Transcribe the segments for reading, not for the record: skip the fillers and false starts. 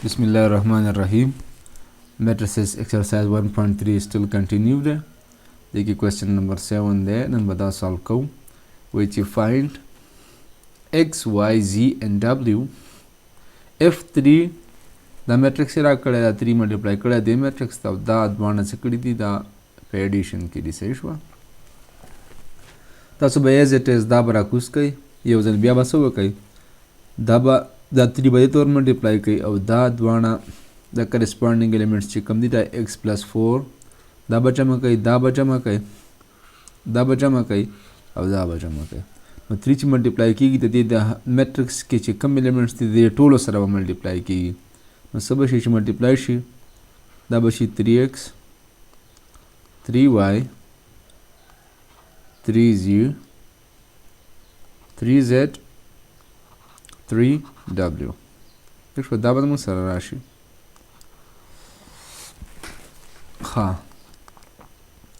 Bismillahirrahmanirrahim. Matrices exercise 1.3 still continued. The question number 7 there, and bada solve ko, which you find x, y, z and w if 3 the matrix ra kada 3 multiply kada the matrix da advana sakadi di da addition ki di seshwa taso ba as it is da bara kus kai yo zan bia baso kai da ba da 3 by tor multiply kai au da advana the corresponding elements chi kam di da x plus 4 da bachama kai da bachama kai da bachama kai au da bachama kai 3 ची मल्टीप्लाई की तो the matrix के ची कम एलिमेंट्स दी Tolo sir multiply की सब she multiply she दबशी 3x 3y 3z 3z 3w देखो दाबद में सर राशि हाँ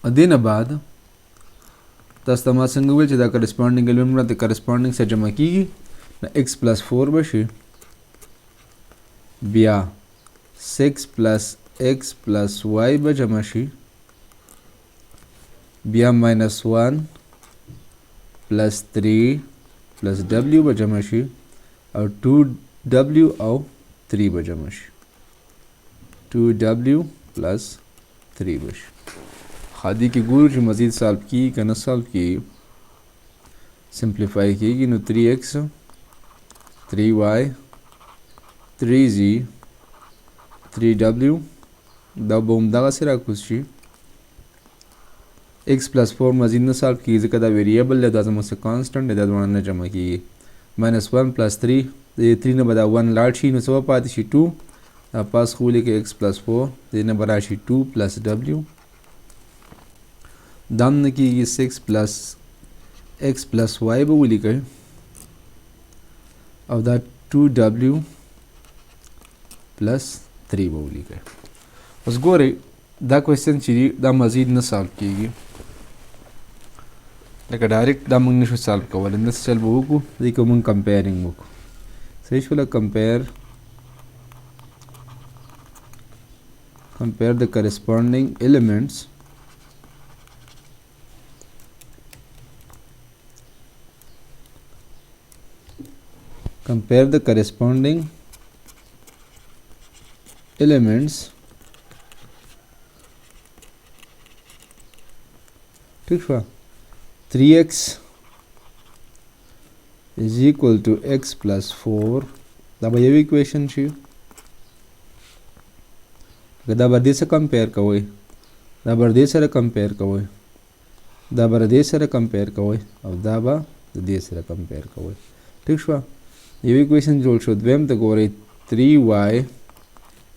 अदीन बाद तस्तमा संगवेल ची दा corresponding element द corresponding से जमा की x plus 4 बशी बिया 6 plus x plus y बजमा शी बिया minus 1 plus 3 plus w बजमा शी और 2w और 3 बजमा शी 2w plus 3 बशी खादी की गुरु जो मज़ीद सॉल्व की कना सॉल्व की सिंप्लीफाई की no 3x 3y 3z 3w दा बोम दा सिरा कुछ x plus 4 मज़ीद न सॉल्व की जिसका दा वेरिएबल है दा मुझसे कांस्टेंट है दा दोनों ने जमा की -1 plus 3 ये 3 ने बता 1 लार्ज शी न सब पाती शी 2 पास खुले के x plus 4 ये ने बता शी 2 plus w दाम की 6 plus x plus y बोली कर और दा 2w plus 3 बोली कर उस गोरे दा क्वेश्चन चीज़ दा मज़ीद न सॉल्व कीगी लेकिन डायरेक्ट दा मंगने शो सॉल्व कर वाले नस चल बोको देखो मंग कंपेयरिंग बोको सही शोला compare the corresponding elements compare the corresponding elements ठीक है 3x is equal to x plus 4 दबा ये इक्वेशन ची दबा दे से कंपेयर करोगे दबा दे से कंपेयर करोगे दबा दे से कंपेयर करोगे और दबा दे से कंपेयर करोगे ठीक है ये इक्वेशन जोड़ शो द्वेम तक हो रही 3y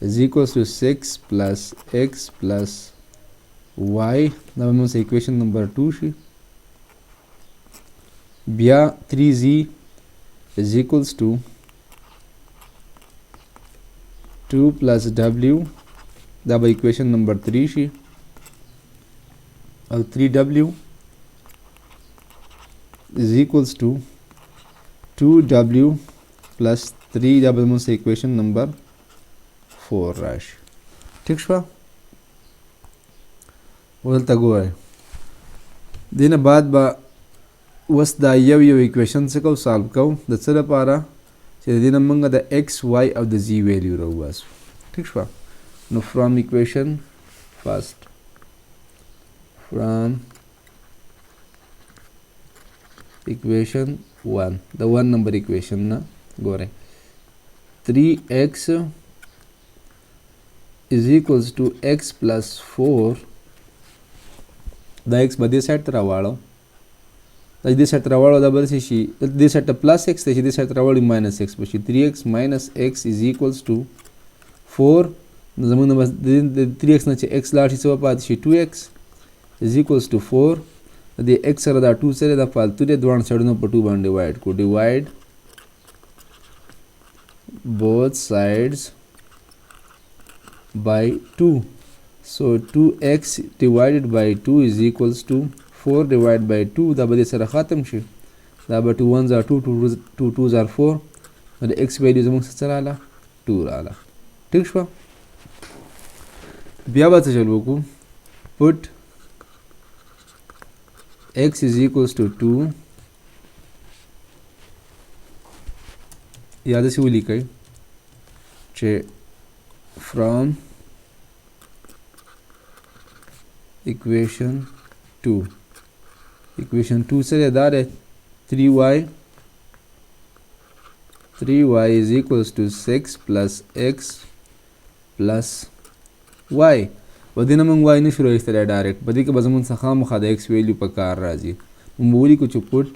is equals to 6 plus x plus y now हम से इक्वेशन नंबर 2 शी बिया 3z is equals to 2 plus w दबा इक्वेशन नंबर 3 शी और 3w is equals to 2w plus 3 डबल में से इक्वेशन नंबर 4 राशि ठीक है बोलता गो है दिन बाद बा वस दा यो इक्वेशन से को सॉल्व करो द चला पारा से दिन मंगा the x y of the z value रहूस ठीक है know from equation first from equation 1 the one number equation na go rahe 3x is equals to x plus 4 the x bade side tara walo the this side tara walo da bar shi this side plus x this side tara walo minus x but 3x minus x is equals to 4 zaman bas 3x na x large so pa shi 2x is equals to 4 the x are the 2 sare the फालतू दे दोन साइड पर 2 बार डिवाइड को divide both sides by 2 so 2x divided by 2 is equals to 4 divided by 2 दा बदे सर खत्म शी दा ब 2 1s are 2 2 2s are 4 and x value जमक से चला 2 आला ٹھیک شو بیا به څه چل وکړو put x is equals to 2 یا داسې ولیکئ چې from equation 2 سره دا دی 3y is equals to 6 plus x plus y په دې نه موږ وای نشو راایستلی ډایرکټ په دې کې به زموږ څخه خامخا د x ویلیو په کار راځي موږ به ولیکو چې put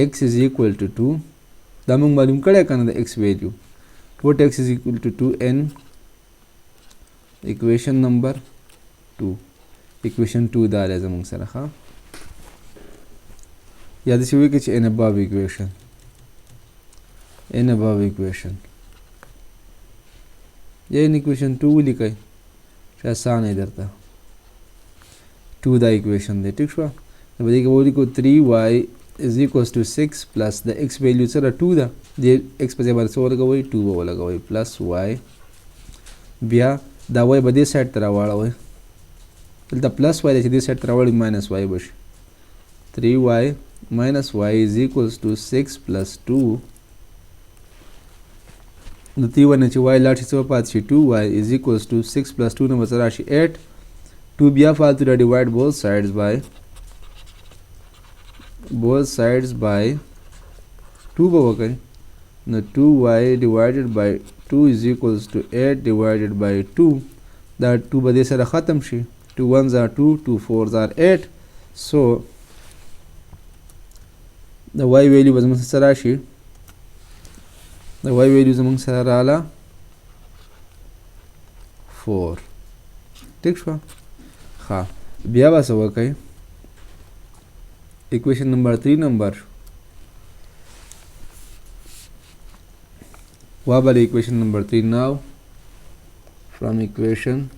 x is equal to 2 دا موږ معلوم کړی که نه د x ویلیو put x is equal to 2 in equation number 2 equation 2 دا دی زموږ سره ښه یا داسې ولیکئ چې in above equation یا in equation 2 ولیکئ چې اسانه یې درته 2 دا equation دی ټیک شوه په دې کې به ولیکو 3y is equals to 6 plus د x ویلیو سره 2 ده د x په ځای باندې څه ولګوئ 2 به ولګوئ plus y بیا دا y به دې سایډ ته راواړوئ دلته plus y دی چې دې سایډ ته راوړئ minus y به شي 3y minus y is equals to 6 plus 2 د 3y نه چې y لاړ شي څه به پاتې شي 2y is equals to 6 plus 2 نه به څه راشي 8 2 بیا فالتو را divide both sides by 2 به وکړئ نو 2y divided by 2 is equals to 8 divided by 2 دا 2 به دې سره ختم شي 2 1s are 2 2 4s are 8 so د y ویلیو به زموږ سره راشي د y ویلیو زموږ سره رااله 4 ټیک شوه ښه بیا به څه وکئ equation number 3 number what about equation number 3 now from equation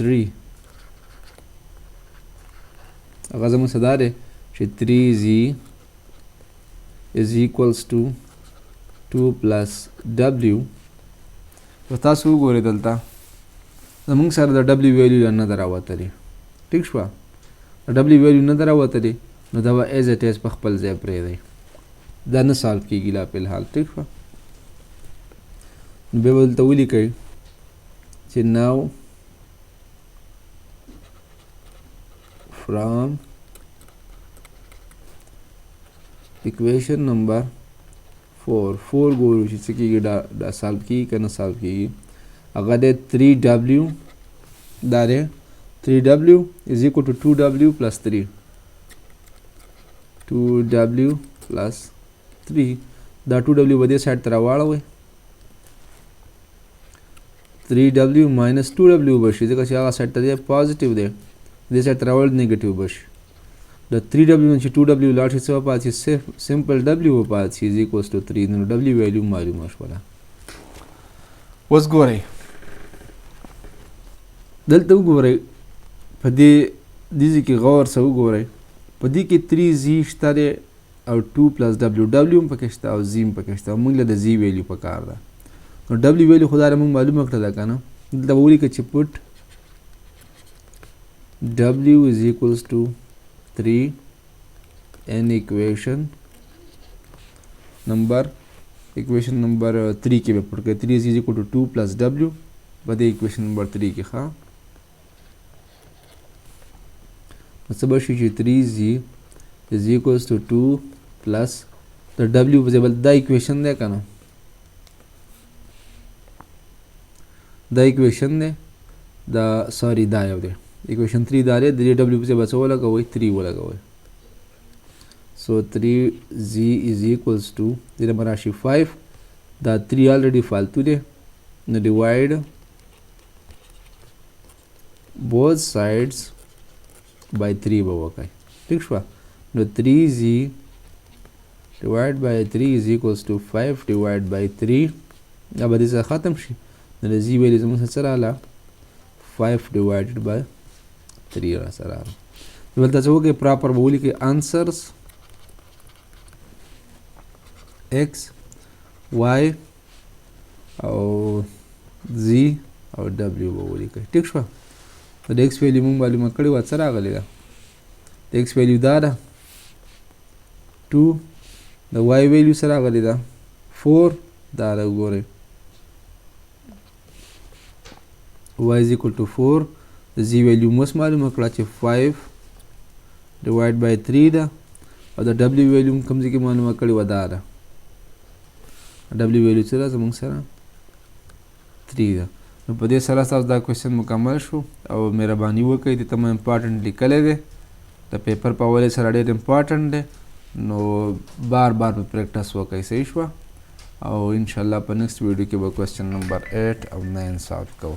3 هغه زموږ څه دا دی چې 3z is equals to 2 plus w په تاسو وګورئ دلته زموږ سره د w ویلیو نه ده راوتلې ټیک شوه د w ویلیو نه ده راوتلې نو دا به ایز اټ ایز په خپل ځای پرېږدئ دا نه سالو کېږي لا فلحال ټیک شوه نو بیا به دلته ولیکئ چې now from equation number 4 ګورو چې څه کېږي دا سالو کېږي که نه سالو کېږي هغه دی 3w دا دی 3w is equal to 2w plus 3 2w plus 3 دا 2w به دې سایډ ته راواړوئ 3w minus 2w به شي ځکه چې هغه سایډ ته دی پازیټیو دی دې سایډ ته راوړل نیګیټیو به شي د 3w نه چې 2w لاړ شي څه به پاتې شي سمپل w به پاتې شي is equals to 3 نو w ویلیو معلومه شوله اوس ګورئ دلته وګورئ په دې ځای کې غور سره وګورئ په دې کې 3z شته دی او 2 plus w هم پکې شته او z هم پکې شته او موږ له د z ویلیو په کار ده نو w ویلیو خو دا موږ معلومه کړله که نه دلته به ولیکئ چې put w is equals to 3 in equation number 3 کې به پټ کړئ 3 is equal to 2 plus w په دې equation number 3 کې ښه څه به شي چې 3z is equals to 2 plus د w په ځای دا equation دی که نه دا equation دی دا سوري دا یو دی equation 3 دا دی د w په ځای به څه ولګوئ 3 ولګوئ so 3z is equals to دې نه به راشي 5 دا 3 already فالتو دی نو divide both sides by 3 به وکړئ ټیک شوه نو 3z divided by 3 is equals to 5 divided by 3 دا به دې سره ختم شي نو د z ویلیو زموږ سره څه راغله 5 divided by 3 را سره راغله دلته څه وکړئ پراپر به ولیکئ answers x y او z او w به ولیکئ. ټیک شوه. د x ویلیو مونږ معلومه کړې وه، څه راغلی ده؟ د x ویلیو دا ده 2، د y ویلیو څه راغلی ده 4. دا ده وګورئ y is equal to 4. د z ویلیو مو اوس معلومه کړه چې 5 divide by 3 ده، او د w ویلیو کوم ځای کې معلومه کړې وه دا ده. w ویلیو څه ده زموږ سره 3 ده. نو په دې سره ستاسو دا کوېسچن مکمل شو، او مهرباني وکړئ دې ته مو امپارټنټ لیکلی دی، د پیپر په حوالې سره ډېر امپارټنټ دی، نو بار بار په پریکټس وکړئ. صحیح شوه؟ او انشاءالله په نیکسټ ویډیو کې به کوېسچن نمبر 8 او 9 سالو کوو.